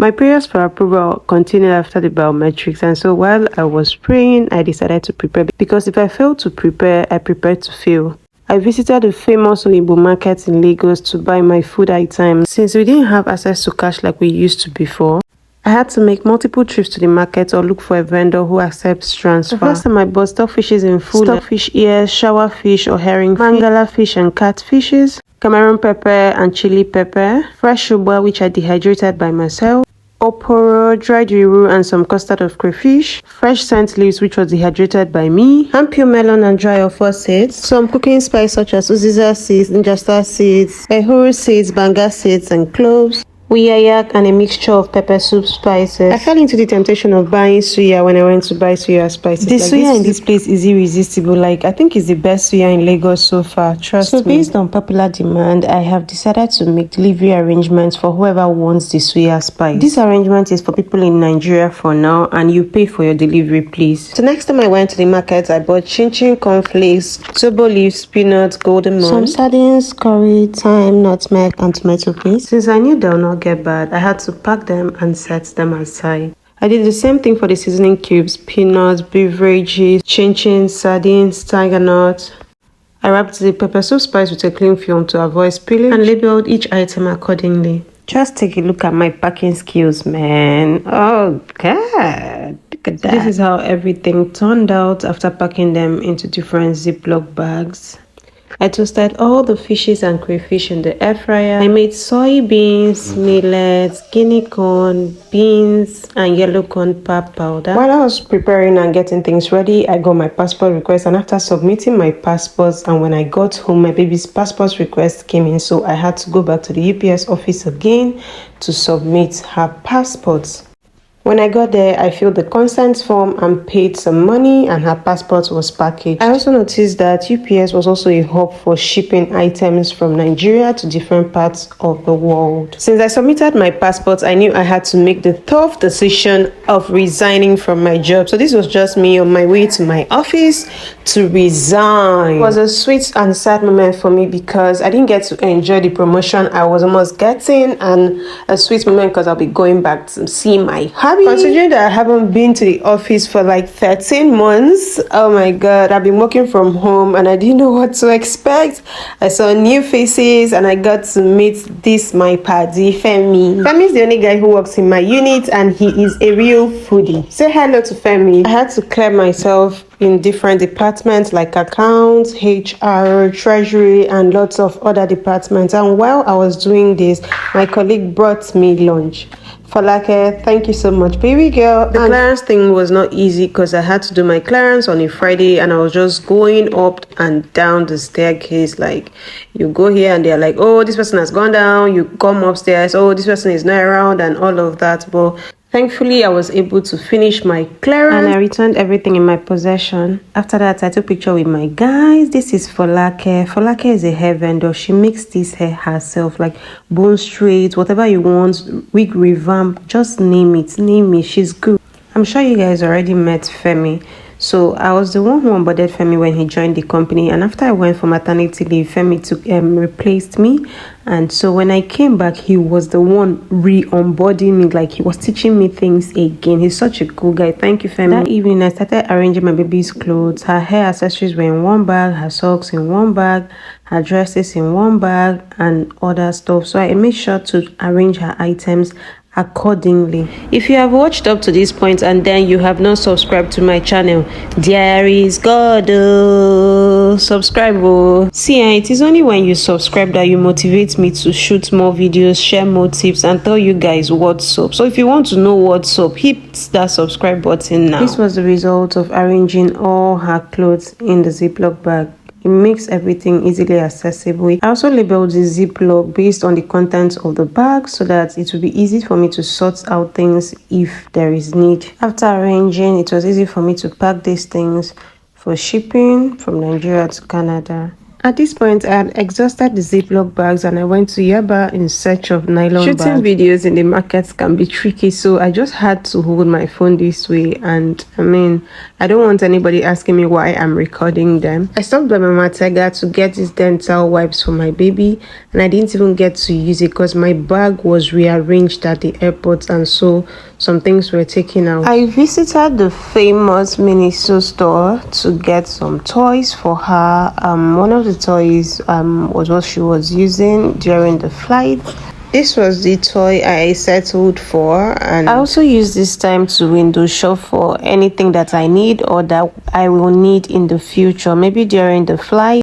My prayers for approval continued after the biometrics, and so while I was praying, I decided to prepare, because if I failed to prepare, I prepared to fail. I visited the famous Oyibo market in Lagos to buy my food items. Since we didn't have access to cash like we used to before, I had to make multiple trips to the market or look for a vendor who accepts transfer. The first time I bought stockfishes in full, stockfish ears, shower fish or herring, mangala fish and catfishes, Cameroon pepper and chili pepper, fresh uba which I dehydrated by myself, oporo, dried iru and some custard of crayfish, fresh scent leaves which was dehydrated by me, ampule melon and dry offer seeds, some cooking spice such as uziza seeds, njasta seeds, ehuru seeds, banga seeds and cloves, uyayak and a mixture of pepper soup spices. I fell into the temptation of buying suya when I went to buy suya spices. The suya in this place is irresistible. Like, I think it's the best suya in Lagos so far, trust me. So based on popular demand, I have decided to make delivery arrangements for whoever wants the suya spice. This arrangement is for people in Nigeria for now, and you pay for your delivery, please. So next time I went to the market, I bought chin-chin cornflakes, tobo leaves, peanuts, golden morn, some sardines, curry, thyme, nutmeg and tomato paste. Since I knew they will not get bad, I had to pack them and set them aside. I did the same thing for the seasoning cubes, peanuts, beverages, chin-chin, sardines, tiger nuts. I wrapped the pepper soup spice with a cling film to avoid spillage and labeled each item accordingly. Just take a look at my packing skills, man. Oh god, look at that. This is how everything turned out after packing them into different Ziploc bags. I toasted all the fishes and crayfish in the air fryer. I made soybeans, millets, guinea corn, beans, and yellow corn pap powder. While I was preparing and getting things ready, I got my passport request, and after submitting my passports and when I got home, my baby's passport request came in, so I had to go back to the UPS office again to submit her passports. When I got there, I filled the consent form and paid some money, and her passport was packaged. I also noticed that UPS was also a hub for shipping items from Nigeria to different parts of the world. Since I submitted my passport, I knew I had to make the tough decision of resigning from my job. So this was just me on my way to my office to resign. It was a sweet and sad moment for me because I didn't get to enjoy the promotion I was almost getting, and a sweet moment because I'll be going back to see my hubby. Considering that I haven't been to the office for like 13 months, oh my god, I've been working from home and I didn't know what to expect. I saw new faces and I got to meet this my paddy, Femi. Femi is the only guy who works in my unit and he is a real foodie. Say hello to Femi. I had to clear myself in different departments like accounts, HR, treasury, and lots of other departments. And while I was doing this, my colleague brought me lunch. Falake, thank you so much, baby girl. The clearance thing was not easy because I had to do my clearance on a Friday and I was just going up and down the staircase. Like, you go here and they're like, oh, this person has gone down. You come upstairs, oh, this person is not around, and all of that. But thankfully, I was able to finish my clearance and I returned everything in my possession. After that, I took a picture with my guys. This is Falake. Falake is a hair vendor. She makes this hair herself, like bone straight, whatever you want, wig revamp, just name it. She's good. I'm sure you guys already met Femi. So I was the one who onboarded Femi when he joined the company, and after I went for maternity leave, Femi replaced me. And so when I came back, he was the one re-onboarding me, like he was teaching me things again. He's such a cool guy. Thank you, Femi. That evening, I started arranging my baby's clothes. Her hair accessories were in one bag, her socks in one bag, her dresses in one bag, and other stuff. So I made sure to arrange her items accordingly. If you have watched up to this point and then you have not subscribed to my channel, Diaries, God, subscribe. See, it is only when you subscribe that you motivate me to shoot more videos, share more tips, and tell you guys what's up. So if you want to know what's up, hit that subscribe button now. This was the result of arranging all her clothes in the Ziploc bag. It makes everything easily accessible. I also labeled the Ziploc based on the contents of the bag so that it will be easy for me to sort out things if there is need. After arranging, it was easy for me to pack these things for shipping from Nigeria to Canada. At this point, I had exhausted the Ziploc bags and I went to Yaba in search of nylon bags. Shooting videos in the markets can be tricky, so I just had to hold my phone this way. And I don't want anybody asking me why I'm recording them. I stopped by Mama Tega to get these dental wipes for my baby, and I didn't even get to use it because my bag was rearranged at the airport, and so some things were taken out. I visited the famous Miniso store to get some toys for her. One of the toys was what she was using during the flight. This was the toy I settled for, and I also use this time to window shop for anything that I need or that I will need in the future, maybe during the flight.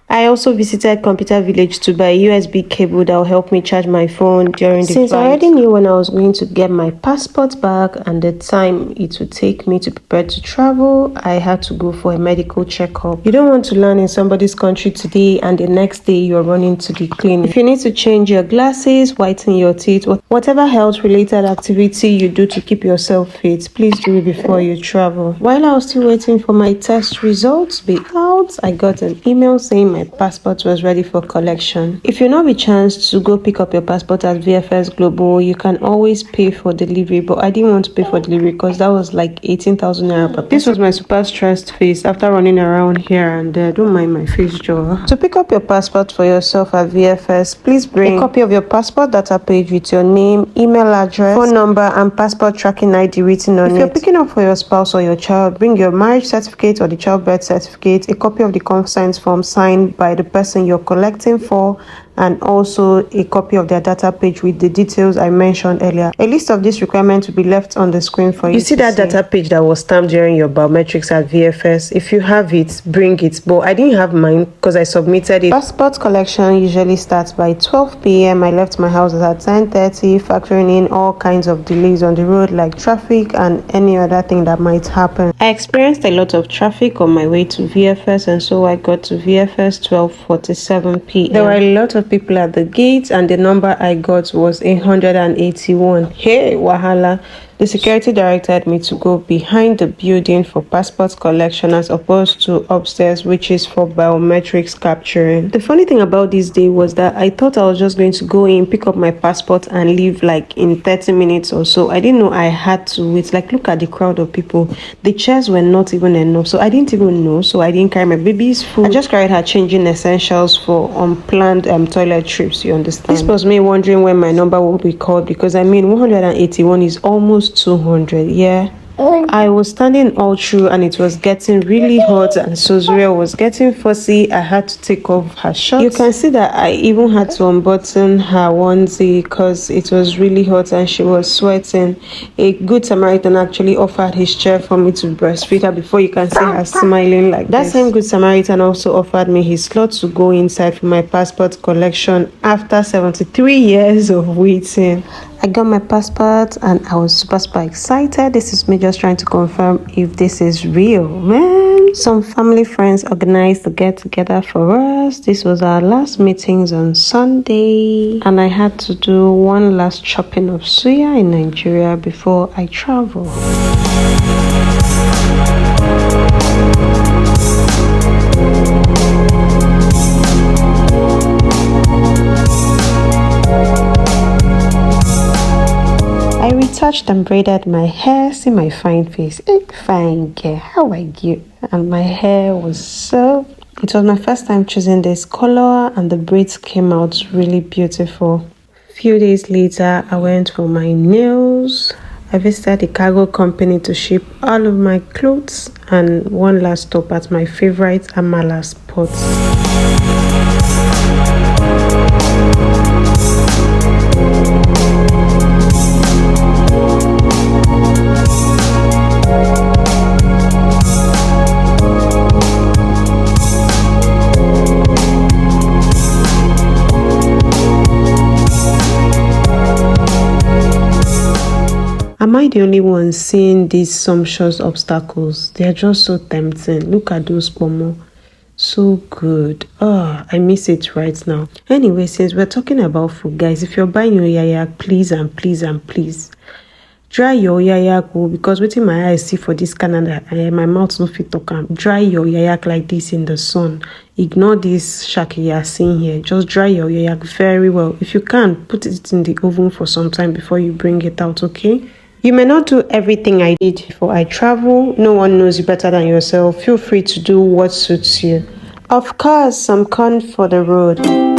I also visited Computer Village to buy a USB cable that will help me charge my phone during the flight. Since I already knew when I was going to get my passport back and the time it would take me to prepare to travel, I had to go for a medical checkup. You don't want to land in somebody's country today and the next day you're running to the clinic. If you need to change your glasses, whiten your teeth, whatever health-related activity you do to keep yourself fit, please do it before you travel. While I was still waiting for my test results to be out, I got an email saying my passport was ready for collection. If you not be chance to go pick up your passport at VFS Global, you can always pay for delivery, but I didn't want to pay for delivery because that was like 18,000 naira per person. This was my super stressed face after running around here and there. Don't mind my face jaw. To pick up your passport for yourself at VFS, please bring a copy of your passport data page with your name, email address, phone number, and passport tracking ID written on it. If you're picking up for your spouse or your child, bring your marriage certificate or the childbirth certificate, a copy of the consent form signed by the person you're collecting for, and also a copy of their data page with the details I mentioned earlier. A list of these requirements will be left on the screen for you. You see that data page that was stamped during your biometrics at VFS? If you have it, bring it. But I didn't have mine because I submitted it. Passport collection usually starts by 12 p.m. I left my house at 10:30, factoring in all kinds of delays on the road like traffic and any other thing that might happen. I experienced a lot of traffic on my way to VFS, and so I got to VFS 12:47 p.m. There were a lot of people at the gate and the number I got was 181. Hey, wahala. The security directed me to go behind the building for passport collection as opposed to upstairs, which is for biometrics capturing. The funny thing about this day was that I thought I was just going to go in, pick up my passport and leave like in 30 minutes or so. I didn't know I had to wait. Like, look at the crowd of people. The chairs were not even enough, so I didn't even know. So I didn't carry my baby's food. I just carried her changing essentials for unplanned toilet trips, you understand? This was me wondering when my number will be called because 181 is almost 200. Yeah, I was standing all through and it was getting really hot, and Sozria was getting fussy. I had to take off her shorts. You can see that I even had to unbutton her onesie because it was really hot and she was sweating. A good Samaritan actually offered his chair for me to breastfeed her. Before you can see her smiling like that. Same good Samaritan also offered me his slot to go inside for my passport collection after 73 years of waiting. I got my passport and I was super excited. This is me just trying to confirm if this is real, man. Some family friends organized to get together for us. This was our last meetings on Sunday, and I had to do one last chopping of suya in Nigeria before I travel. I retouched and braided my hair. See my fine face. Fine girl, how are you? And my hair was so... It was my first time choosing this color and the braids came out really beautiful. Few days later, I went for my nails. I visited the cargo company to ship all of my clothes and one last stop at my favorite Amala spot. Am I the only one seeing these sumptuous obstacles? They are just so tempting. Look at those pomo. So good. Oh, I miss it right now. Anyway, since we're talking about food, guys, if you're buying your yaya, please Dry your yayak because wetin my eyes see for this Canada, my mouth no fit talk am. Dry your yayak like this in the sun. Ignore this shaki you are seeing here. Just dry your yayak very well. If you can, put it in the oven for some time before you bring it out, okay? You may not do everything I did before I travel. No one knows you better than yourself. Feel free to do what suits you. Of course, some corn for the road.